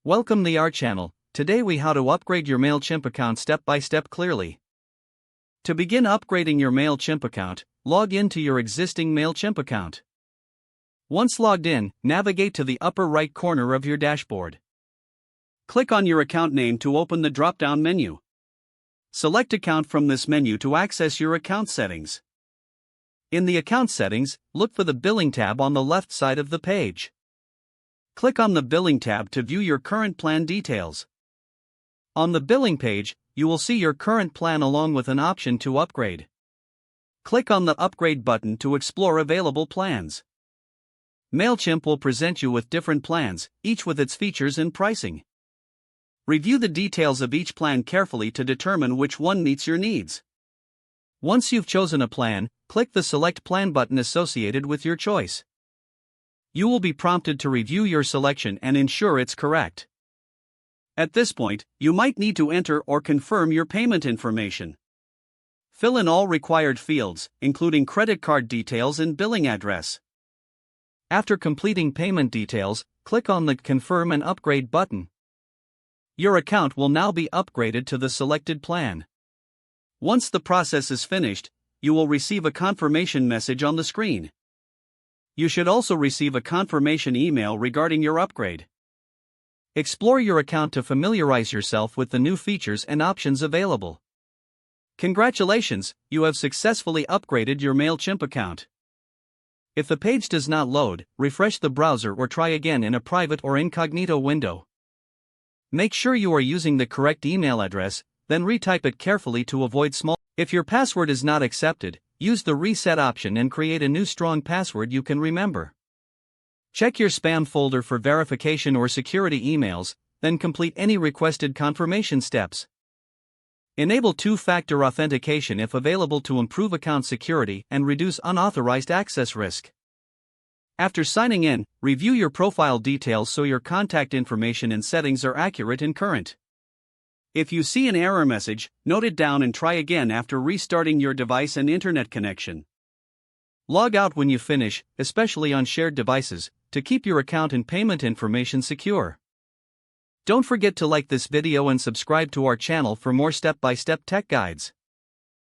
Welcome to our channel. Today we how to upgrade your Mailchimp account step by step clearly. To begin upgrading your Mailchimp account, log into your existing Mailchimp account. Once logged in, navigate to the upper right corner of your dashboard. Click on your account name to open the drop-down menu. Select Account from this menu to access your account settings. In the account settings, look for the Billing tab on the left side of the page. Click on the Billing tab to view your current plan details. On the Billing page, you will see your current plan along with an option to upgrade. Click on the Upgrade button to explore available plans. Mailchimp will present you with different plans, each with its features and pricing. Review the details of each plan carefully to determine which one meets your needs. Once you've chosen a plan, click the Select Plan button associated with your choice. You will be prompted to review your selection and ensure it's correct. At this point, you might need to enter or confirm your payment information. Fill in all required fields, including credit card details and billing address. After completing payment details, click on the Confirm and Upgrade button. Your account will now be upgraded to the selected plan. Once the process is finished, you will receive a confirmation message on the screen. You should also receive a confirmation email regarding your upgrade. Explore your account to familiarize yourself with the new features and options available. Congratulations, you have successfully upgraded your Mailchimp account. If the page does not load, refresh the browser or try again in a private or incognito window. Make sure you are using the correct email address, then retype it carefully to avoid small. If your password is not accepted, use the Reset option and create a new strong password you can remember. Check your spam folder for verification or security emails, then complete any requested confirmation steps. Enable two-factor authentication if available to improve account security and reduce unauthorized access risk. After signing in, review your profile details so your contact information and settings are accurate and current. If you see an error message, note it down and try again after restarting your device and internet connection. Log out when you finish, especially on shared devices, to keep your account and payment information secure. Don't forget to like this video and subscribe to our channel for more step-by-step tech guides.